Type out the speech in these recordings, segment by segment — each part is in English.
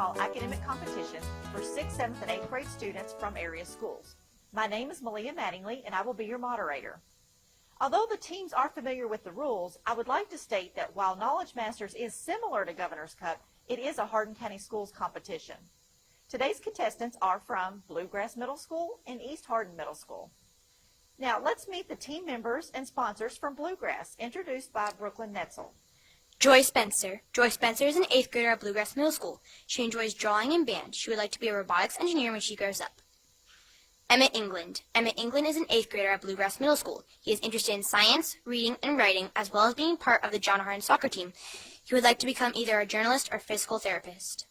annual academic competition for 6th, 7th, and 8th grade students from area schools. My name is Malia Mattingly, and I will be your moderator. Although the teams are familiar with the rules, I would like to state that while Knowledge Masters is similar to Governor's Cup, it is a Hardin County Schools competition. Today's contestants are from Bluegrass Middle School and East Hardin Middle School. Now let's meet the team members and sponsors from Bluegrass, introduced by Brooklyn Netzel. Joy Spencer. Joy Spencer is an 8th grader at Bluegrass Middle School. She enjoys drawing and band. She would like to be a robotics engineer when she grows up. Emmett England. Emmett England is an 8th grader at Bluegrass Middle School. He is interested in science, reading, and writing, as well as being part of the John Hardin soccer team. He would like to become either a journalist or physical therapist.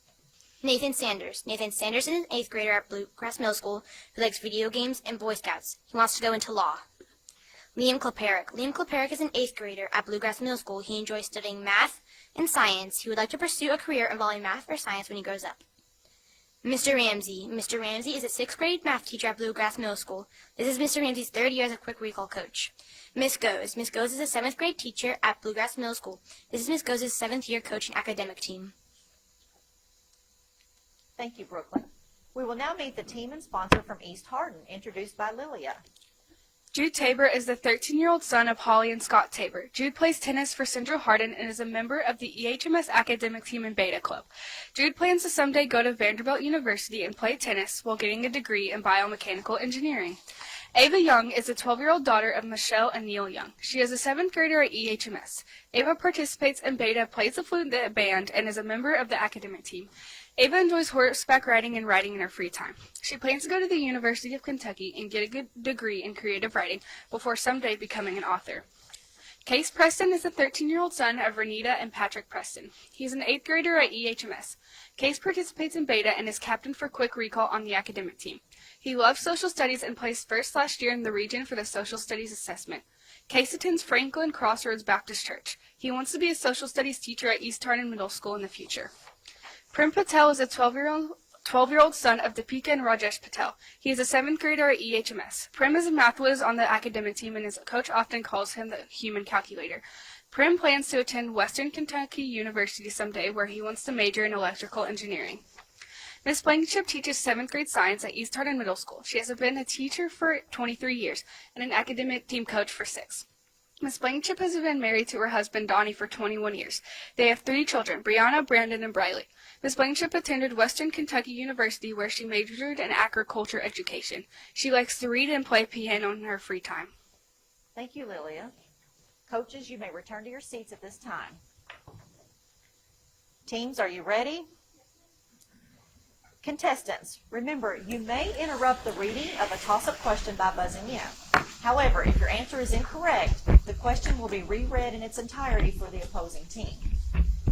Nathan Sanders. Nathan Sanders is an 8th grader at Bluegrass Middle School who likes video games and Boy Scouts. He wants to go into law. Liam Kleperick. Liam Kleperick is an 8th grader at Bluegrass Middle School. He enjoys studying math and science. He would like to pursue a career involving math or science when he grows up. Mr. Ramsey. Mr. Ramsey is a 6th grade math teacher at Bluegrass Middle School. This is Mr. Ramsey's 3rd year as a quick recall coach. Miss Goes. Miss Goes is a 7th grade teacher at Bluegrass Middle School. This is Miss Goes' 7th year coaching academic team. Thank you, Brooklyn. We will now meet the team and sponsor from East Hardin, introduced by Lilia. Jude Tabor is the 13-year-old son of Holly and Scott Tabor. Jude plays tennis for Central Hardin and is a member of the EHMS academic team and Beta Club. Jude plans to someday go to Vanderbilt University and play tennis while getting a degree in biomechanical engineering. Ava Young is the 12-year-old daughter of Michelle and Neil Young. She is a 7th grader at EHMS. Ava participates in Beta, plays the flute in the band, and is a member of the academic team. Ava enjoys horseback riding and writing in her free time. She plans to go to the University of Kentucky and get a good degree in creative writing before someday becoming an author. Case Preston is the 13-year-old son of Renita and Patrick Preston. He is an 8th grader at EHMS. Case participates in Beta and is captain for Quick Recall on the academic team. He loves social studies and placed first last year in the region for the social studies assessment. Case attends Franklin Crossroads Baptist Church. He wants to be a social studies teacher at East Hardin Middle School in the future. Prem Patel is a 12-year-old son of Deepika and Rajesh Patel. He is a 7th grader at EHMS. Prem is a math whiz on the academic team and his coach often calls him the human calculator. Prem plans to attend Western Kentucky University someday where he wants to major in electrical engineering. Ms. Blankenship teaches 7th grade science at East Hardin Middle School. She has been a teacher for 23 years and an academic team coach for 6. Ms. Blankenship has been married to her husband, Donnie, for 21 years. They have 3 children, Brianna, Brandon, and Briley. Ms. Blankenship attended Western Kentucky University, where she majored in agriculture education. She likes to read and play piano in her free time. Thank you, Lilia. Coaches, you may return to your seats at this time. Teams, are you ready? Contestants, remember, you may interrupt the reading of a toss-up question by buzzing in. However, if your answer is incorrect, the question will be reread in its entirety for the opposing team.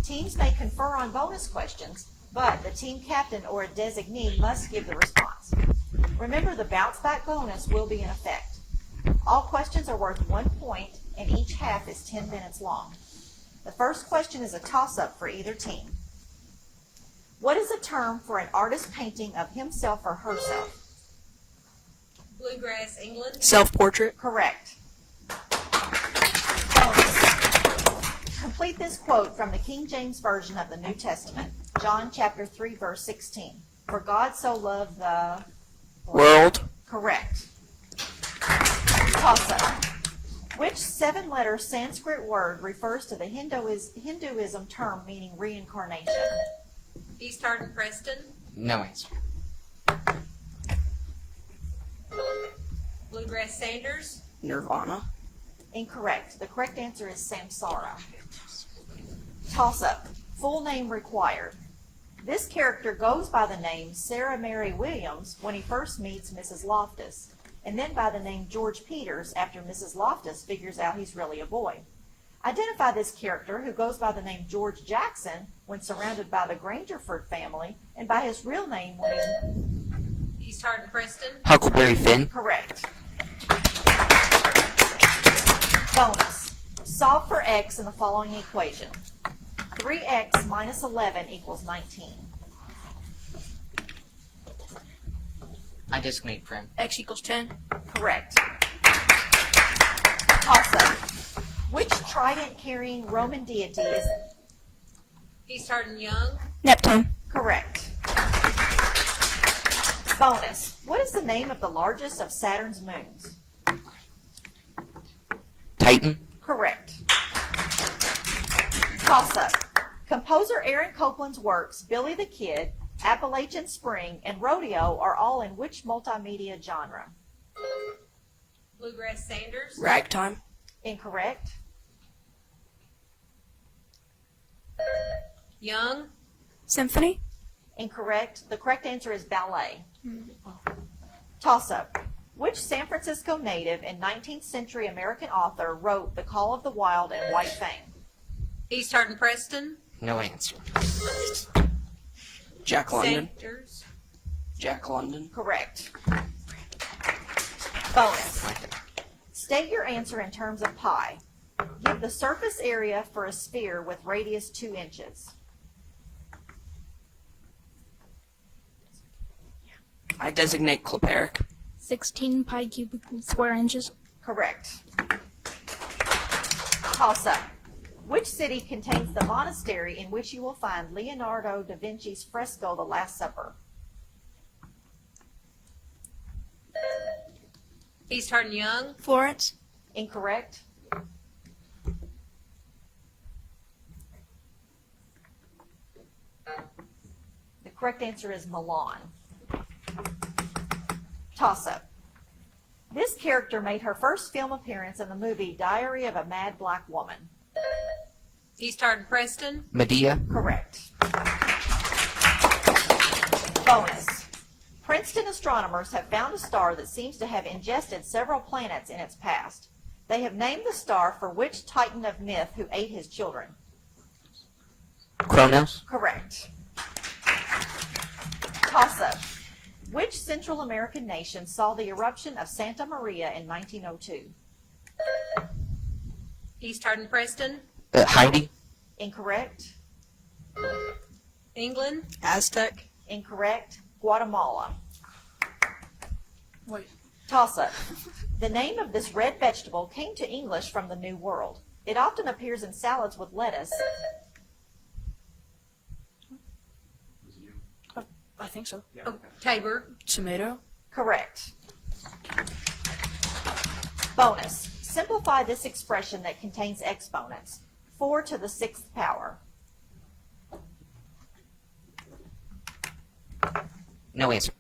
Teams may confer on bonus questions, but the team captain or a designee must give the response. Remember, the bounce-back bonus will be in effect. All questions are worth 1 point, and each half is 10 minutes long. The first question is a toss-up for either team. What is a term for an artist painting of himself or herself? Bluegrass, England. Self-portrait. Correct. Bonus. Complete this quote from the King James Version of the New Testament, John chapter 3, verse 16. For God so loved the World. Correct. Toss-up. Which 7-letter Sanskrit word refers to the Hinduism term meaning reincarnation? East Hardin, Preston. No answer. Bluegrass, Sanders. Nirvana. Incorrect. The correct answer is samsara. Toss-up. Full name required. This character goes by the name Sarah Mary Williams when he first meets Mrs. Loftus, and then by the name George Peters after Mrs. Loftus figures out he's really a boy. Identify this character who goes by the name George Jackson when surrounded by the Grangerford family, and by his real name when he's East Hardin, Preston. Huckleberry Finn. correct. Bonus. Solve for x in the following equation. 3x minus 11 equals 19. I designate Prim. X equals 10. Correct. Toss-up. Which trident-carrying Roman deity is East Hardin, Young. Neptune. correct? Bonus. What is the name of the largest of Saturn's moons? Titan. Correct. Toss-up. Composer Aaron Copland's works, Billy the Kid, Appalachian Spring, and Rodeo are all in which multimedia genre? Bluegrass Sanders. Ragtime. Incorrect. Young. Symphony. Incorrect. The correct answer is ballet. Toss-up. Which San Francisco native and 19th century American author wrote The Call of the Wild and White Fang? East Hardin Preston. No answer. Jack London. Sanders. Jack London. Correct. Bonus. State your answer in terms of pi. Give the surface area for a sphere with radius 2 inches. I designate Cloperic. 16 pi cubic square inches. Correct. Toss-up. Which city contains the monastery in which you will find Leonardo da Vinci's fresco The Last Supper? East Hardin Young. Florence. Incorrect. The correct answer is Milan. Toss-up. This character made her first film appearance in the movie Diary of a Mad Black Woman. East Hardin Preston. Medea. Correct. Bonus. Princeton astronomers have found a star that seems to have ingested several planets in its past. They have named the star for which titan of myth who ate his children? Kronos. Correct. Toss-up. Which Central American nation saw the eruption of Santa Maria in 1902? East Hardin Preston. Heidi. Incorrect. England. Aztec. Incorrect. Guatemala. Wait. Toss-up. The name of this red vegetable came to English from the New World. It often appears in salads with lettuce. I think so. Oh, Tabor. Tomato. Correct. Bonus. Simplify this expression that contains exponents. 4 to the 6th power. No answer.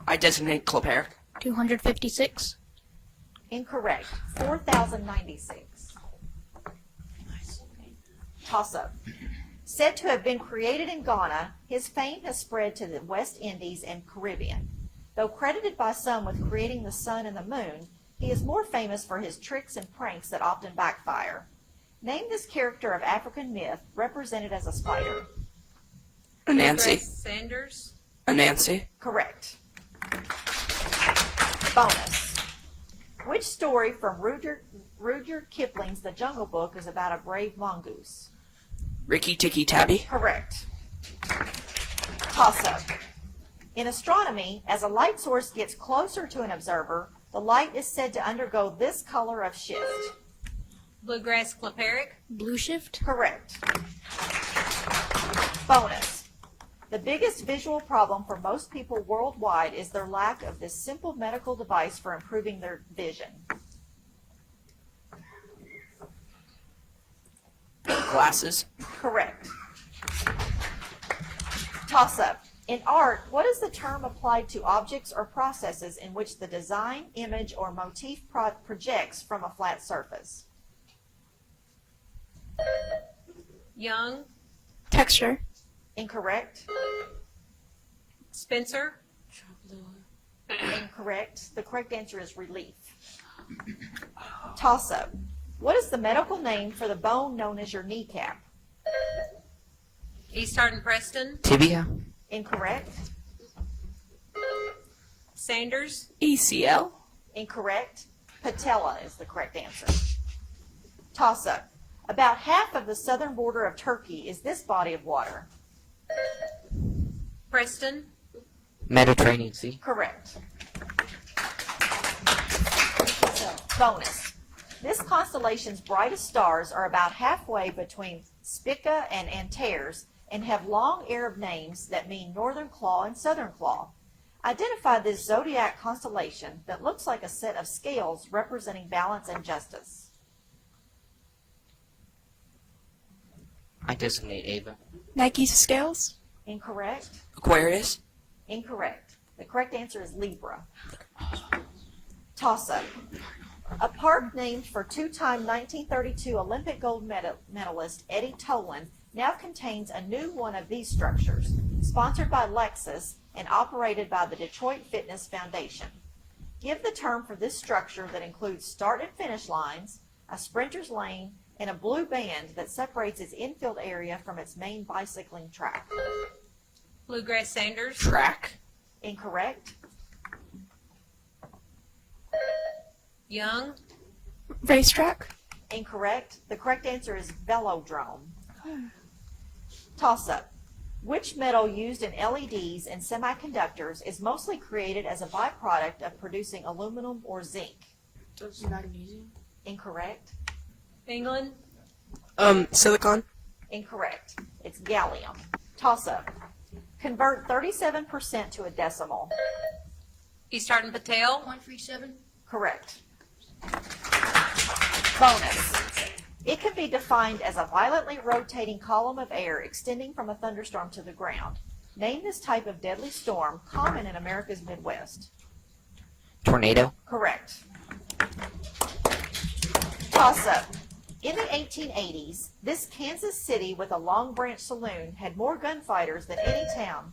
I designate Cloperic. 256. Incorrect. 4,096. Toss-up. Said to have been created in Ghana, his fame has spread to the West Indies and Caribbean. Though credited by some with creating the sun and the moon, he is more famous for his tricks and pranks that often backfire. Name this character of African myth represented as a spider. Anansi. Bluegrass Sanders. Anansi. Correct. Bonus. Which story from Rudyard Kipling's The Jungle Book is about a brave mongoose? Ricky Tikki Tavi. Correct. Toss-up. In astronomy, as a light source gets closer to an observer, the light is said to undergo this color of shift. Bluegrass Cloperic. Blue shift. Correct. Bonus. The biggest visual problem for most people worldwide is their lack of this simple medical device for improving their vision. Glasses. Correct. Toss-up. In art, what is the term applied to objects or processes in which the design, image, or motif projects from a flat surface? Young. Texture. Incorrect. Spencer. Incorrect. The correct answer is relief. Toss-up. What is the medical name for the bone known as your kneecap? East Hardin Preston. Tibia. Incorrect. Sanders. ECL. Incorrect. Patella is the correct answer. Toss-up. About half of the southern border of Turkey is this body of water. Preston. Mediterranean Sea. Correct. Bonus. This constellation's brightest stars are about halfway between Spica and Antares and have long Arab names that mean northern claw and southern claw. Identify this zodiac constellation that looks like a set of scales representing balance and justice. I designate Ava. Nike's scales. Incorrect. Aquarius. Incorrect. The correct answer is Libra. Toss-up. A park named for two-time 1932 Olympic gold medalist Eddie Toland now contains a new one of these structures, sponsored by Lexus and operated by the Detroit Fitness Foundation. Give the term for this structure that includes start and finish lines, a sprinter's lane, and a blue band that separates its infield area from its main bicycling track. Bluegrass Sanders. Track. Incorrect. Young. Racetrack. Incorrect. The correct answer is velodrome. Toss-up. Which metal used in LEDs and semiconductors is mostly created as a byproduct of producing aluminum or zinc? Magnesium. Incorrect. England. Silicon. Incorrect. It's gallium. Toss-up. Convert 37% to a decimal. East Hardin Patel. 137. Correct. Bonus. It can be defined as a violently rotating column of air extending from a thunderstorm to the ground. Name this type of deadly storm common in America's Midwest. Tornado. Correct. Toss-up. In the 1880s, this Kansas city with a Long Branch saloon had more gunfighters than any town.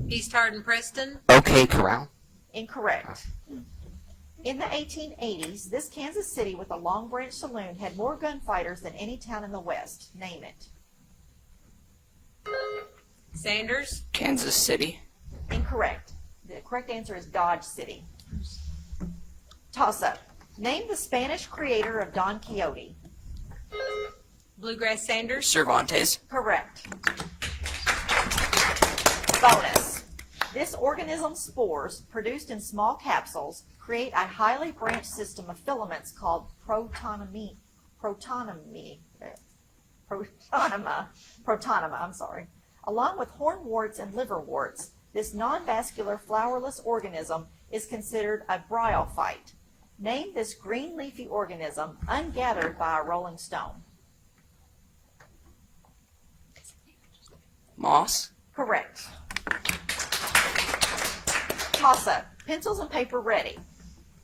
East Hardin Preston. OK Corral. Incorrect. In the 1880s, this Kansas city with a Long Branch saloon had more gunfighters than any town in the West. Name it. Sanders. Kansas City. Incorrect. The correct answer is Dodge City. Toss-up. Name the Spanish creator of Don Quixote. Bluegrass Sanders. Cervantes. Correct. Bonus. This organism's spores, produced in small capsules, create a highly branched system of filaments called protonema, Along with hornworts and liverworts, this non-vascular flowerless organism is considered a bryophyte. Name this green leafy organism ungathered by a rolling stone. Moss. Correct. Toss-up. Pencils and paper ready.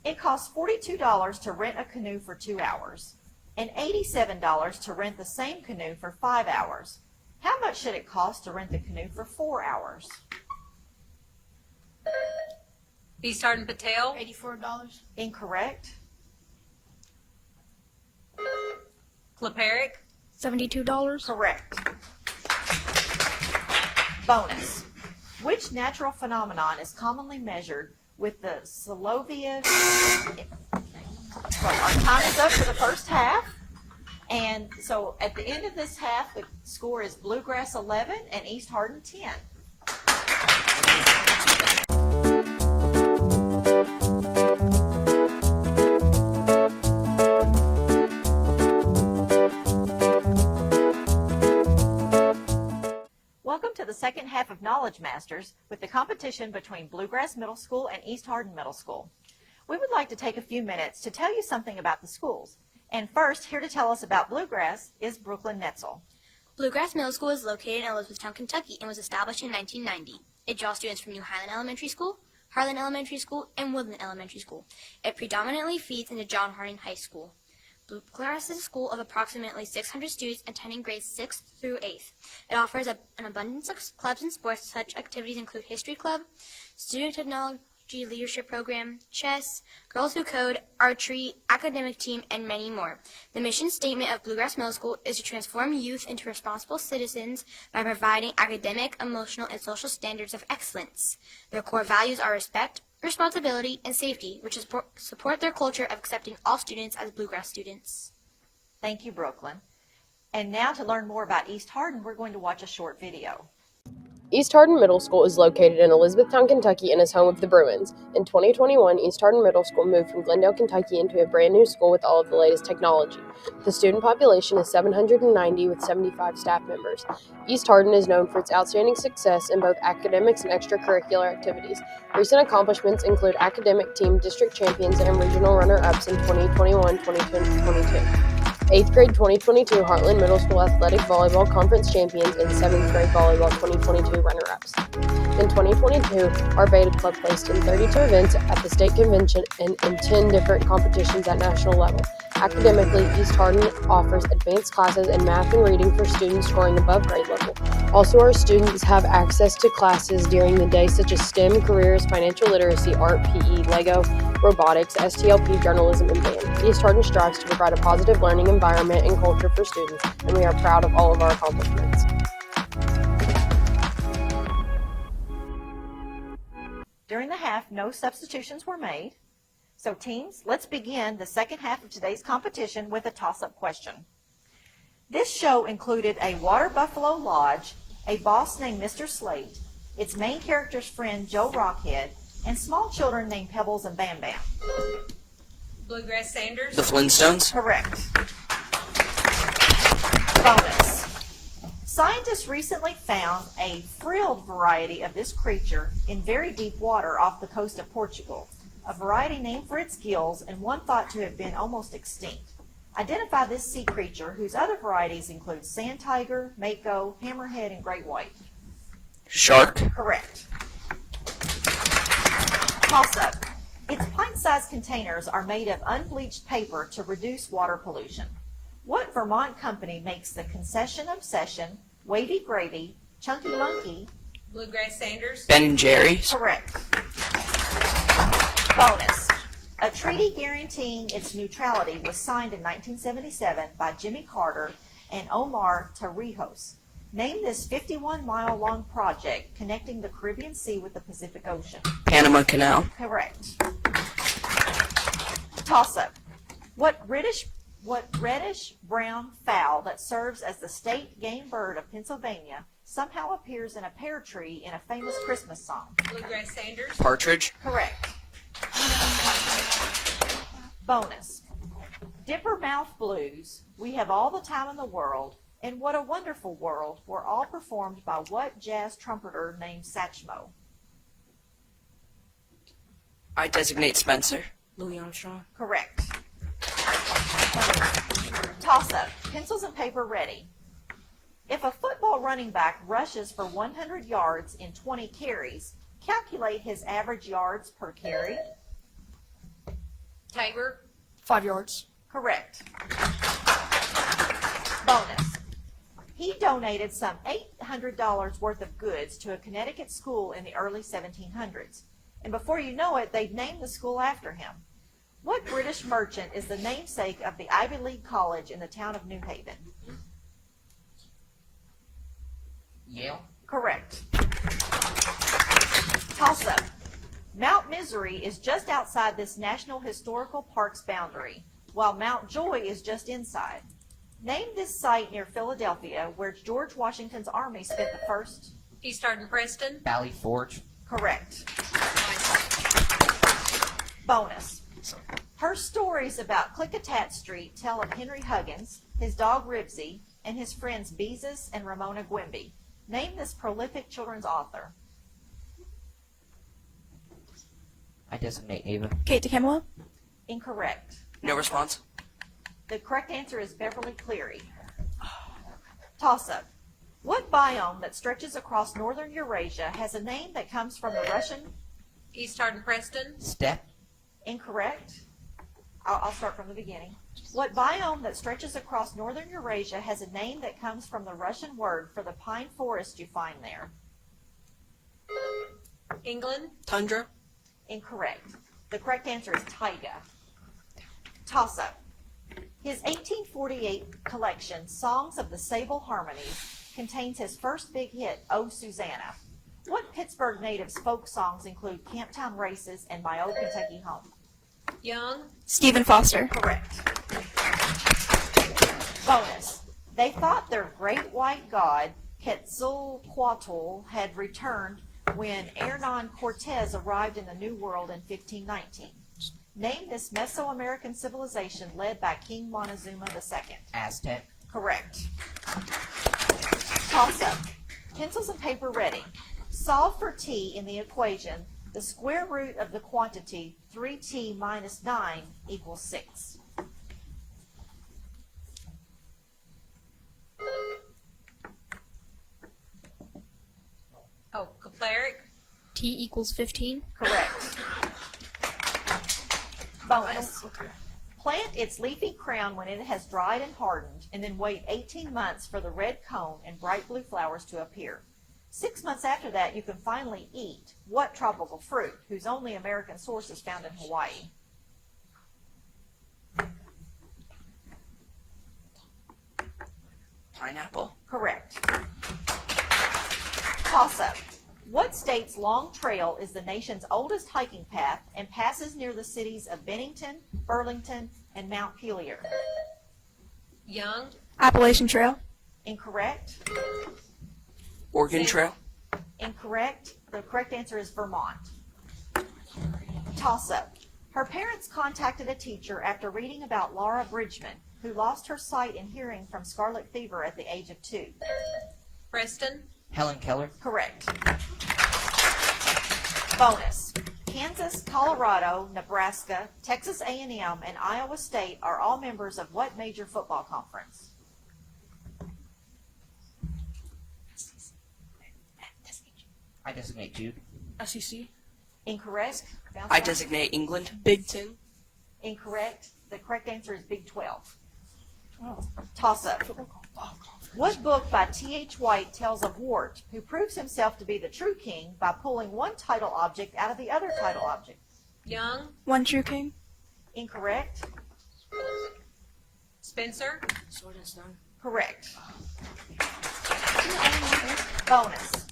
It costs $42 to rent a canoe for 2 hours and $87 to rent the same canoe for 5 hours. How much should it cost to rent the canoe for 4 hours? East Hardin Patel. $84. Incorrect. Kleperic. $72. Correct. Bonus. Which natural phenomenon is commonly measured with the Soloviev? Well, our time is up for the first half. And so at the end of this half, the score is Bluegrass 11 and East Hardin 10. Welcome to the second half of Knowledge Masters with the competition between Bluegrass Middle School and East Hardin Middle School. We would like to take a few minutes to tell you something about the schools. And first, here to tell us about Bluegrass is Brooklyn Netzel. Bluegrass Middle School is located in Elizabethtown, Kentucky, and was established in 1990. It draws students from New Highland Elementary School, Harlan Elementary School, and Woodland Elementary School. It predominantly feeds into John Hardin High School. Bluegrass is a school of approximately 600 students attending grades 6th through 8th. It offers an abundance of clubs and sports. Such activities include History Club, Student Technology Leadership Program, chess, Girls Who Code, archery, academic team, and many more. The mission statement of Bluegrass Middle School is to transform youth into responsible citizens by providing academic, emotional, and social standards of excellence. Their core values are respect, responsibility, and safety, which support their culture of accepting all students as Bluegrass students. Thank you, Brooklyn. And now to learn more about East Hardin, we're going to watch a short video. East Hardin Middle School is located in Elizabethtown, Kentucky, and is home of the Bruins. In 2021, East Hardin Middle School moved from Glendale, Kentucky into a brand new school with all of the latest technology. The student population is 790 with 75 staff members. East Hardin is known for its outstanding success in both academics and extracurricular activities. Recent accomplishments include academic team district champions and regional runner-ups in 2021-2022. 8th grade 2022 Heartland Middle School Athletic Volleyball Conference champions and 7th grade Volleyball 2022 runner-ups. In 2022, our Beta Club placed in 32 events at the state convention and in 10 different competitions at national level. Academically, East Hardin offers advanced classes in math and reading for students scoring above grade level. Also, our students have access to classes during the day such as STEM, careers, financial literacy, art, PE, Lego, robotics, STLP, journalism, and band. East Hardin strives to provide a positive learning environment and culture for students, and we are proud of all of our accomplishments. During the half, no substitutions were made. So teams, let's begin the second half of today's competition with a toss-up question. This show included a water buffalo lodge, a boss named Mr. Slate, its main character's friend Joe Rockhead, and small children named Pebbles and Bam Bam. Bluegrass Sanders. The Flintstones. Correct. Bonus. Scientists recently found a frilled variety of this creature in very deep water off the coast of Portugal, a variety named for its gills and one thought to have been almost extinct. Identify this sea creature, whose other varieties include sand tiger, mako, hammerhead, and great white. Shark. Correct. Toss-up. Its pint-sized containers are made of unbleached paper to reduce water pollution. What Vermont company makes the Concession Obsession, Wavy Gravy, Chunky Monkey? Bluegrass Sanders. Ben & Jerry's. Correct. Bonus. A treaty guaranteeing its neutrality was signed in 1977 by Jimmy Carter and Omar Torrijos. Name this 51-mile-long project connecting the Caribbean Sea with the Pacific Ocean. Panama Canal. Correct. Toss-up. What reddish-brown fowl that serves as the state game bird of Pennsylvania somehow appears in a pear tree in a famous Christmas song? Bluegrass Sanders. Partridge. Correct. Bonus. Dipper Mouth Blues, We Have All the Time in the World, and What a Wonderful World were all performed by what jazz trumpeter named Satchmo? I designate Spencer. Louis Armstrong. Correct. Toss-up. Pencils and paper ready. If a football running back rushes for 100 yards in 20 carries, calculate his average yards per carry. Tabor. 5 yards. Correct. Bonus. He donated some $800 worth of goods to a Connecticut school in the early 1700s. And before you know it, they've named the school after him. What British merchant is the namesake of the Ivy League College in the town of New Haven? Yale. Correct. Toss-up. Mount Misery is just outside this National Historical Park's boundary, while Mount Joy is just inside. Name this site near Philadelphia where George Washington's army spent the first. East Hardin Preston. Valley Forge. Correct. Bonus. Her stories about Klickitat Street tell of Henry Huggins, his dog Ribsy, and his friends Beezus and Ramona Gwimby. Name this prolific children's author. I designate Ava. Kate DeCamelo. Incorrect. No response. The correct answer is Beverly Cleary. Toss-up. What biome that stretches across northern Eurasia has a name that comes from the Russian? East Hardin Preston. Step. Incorrect. I'll start from the beginning. What biome that stretches across northern Eurasia has a name that comes from the Russian word for the pine forest you find there? England. Tundra. Incorrect. The correct answer is taiga. Toss-up. His 1848 collection, Songs of the Sable Harmonies, contains his first big hit, Oh Susanna. What Pittsburgh natives' folk songs include Camptown Races and My Old Kentucky Home? Young. Stephen Foster. Correct. Bonus. They thought their great white god Quetzalcoatl had returned when Hernan Cortez arrived in the New World in 1519. Name this Mesoamerican civilization led by King Montezuma II. Aztec. Correct. Toss-up. Pencils and paper ready. Solve for t in the equation. The square root of the quantity 3t minus 9 equals 6. Oh, Kaplaric. T equals 15. Correct. Bonus. Plant its leafy crown when it has dried and hardened, and then wait 18 months for the red cone and bright blue flowers to appear. 6 months after that, you can finally eat what tropical fruit, whose only American source is found in Hawaii? Pineapple. Correct. Toss-up. What state's long trail is the nation's oldest hiking path and passes near the cities of Bennington, Burlington, and Mount Pelier? Young. Appalachian Trail. Incorrect. Oregon Trail. Incorrect. The correct answer is Vermont. Toss-up. Her parents contacted a teacher after reading about Laura Bridgman, who lost her sight and hearing from scarlet fever at the age of 2. Preston. Helen Keller. Correct. Bonus. Kansas, Colorado, Nebraska, Texas A&M, and Iowa State are all members of what major football conference? I designate Jude. SEC. Incorrect. Bounce I back. designate England. Big Ten. Incorrect. The correct answer is Big 12. Toss-up. What book by T.H. White tells of Wart, who proves himself to be the true king by pulling one title object out of the other title object? Young. One True King. Incorrect. Spencer. Sword and Stone. Correct. Bonus.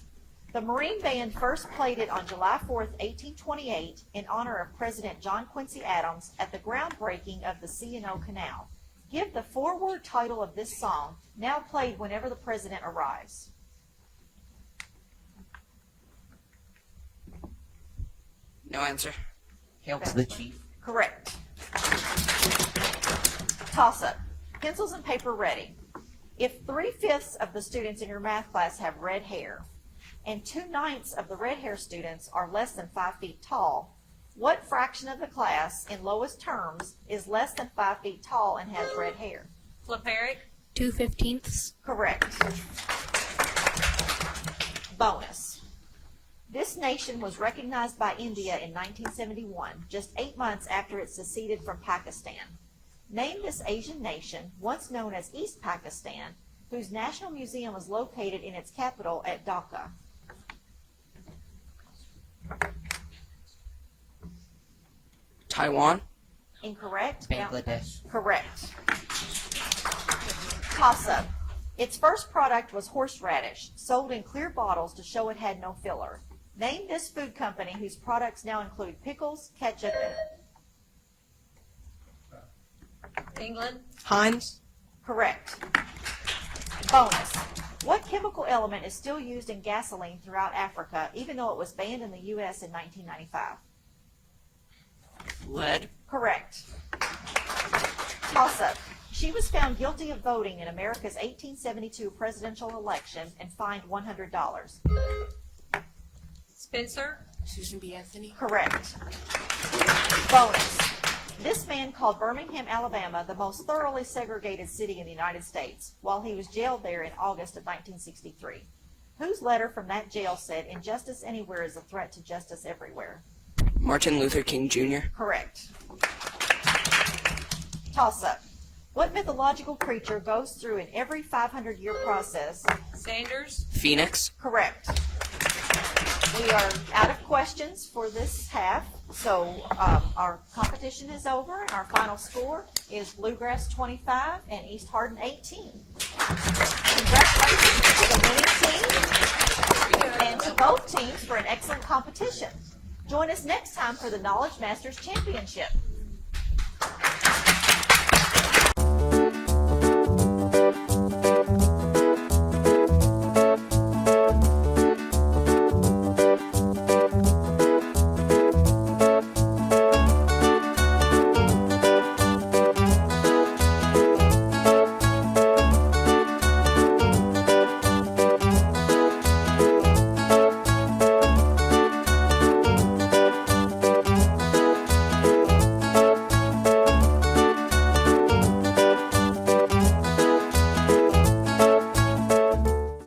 The Marine Band first played it on July 4th, 1828, in honor of President John Quincy Adams at the groundbreaking of the C&O Canal. Give the foreword title of this song, now played whenever the president arrives. No answer. Hail to the chief. Correct. Toss-up. Pencils and paper ready. If 3/5 of the students in your math class have red hair, and 2/9 of the red hair students are less than 5 feet tall, what fraction of the class, in lowest terms, is less than 5 feet tall and has red hair? Flipperic. 2/15. Correct. Bonus. This nation was recognized by India in 1971, just 8 months after it seceded from Pakistan. Name this Asian nation, once known as East Pakistan, whose national museum is located in its capital at Dhaka. Taiwan. Incorrect. Bangladesh. Correct. Toss-up. Its first product was horseradish, sold in clear bottles to show it had no filler. Name this food company whose products now include pickles, ketchup, and... England. Heinz. Correct. Bonus. What chemical element is still used in gasoline throughout Africa, even though it was banned in the U.S. in 1995? Lead. Correct. Toss-up. She was found guilty of voting in America's 1872 presidential election and fined $100. Spencer. Susan B. Anthony. Correct. Bonus. This man called Birmingham, Alabama, the most thoroughly segregated city in the United States, while he was jailed there in August of 1963. Whose letter from that jail said, "Injustice anywhere is a threat to justice everywhere"? Martin Luther King Jr. Correct. Toss-up. What mythological creature goes through in every 500-year process? Sanders. Phoenix. Correct. We are out of questions for this half, so our competition is over, and our final score is Bluegrass 25 and East Hardin 18. Congratulations to the winning team and to both teams for an excellent competition. Join us next time for the Knowledge Masters Championship.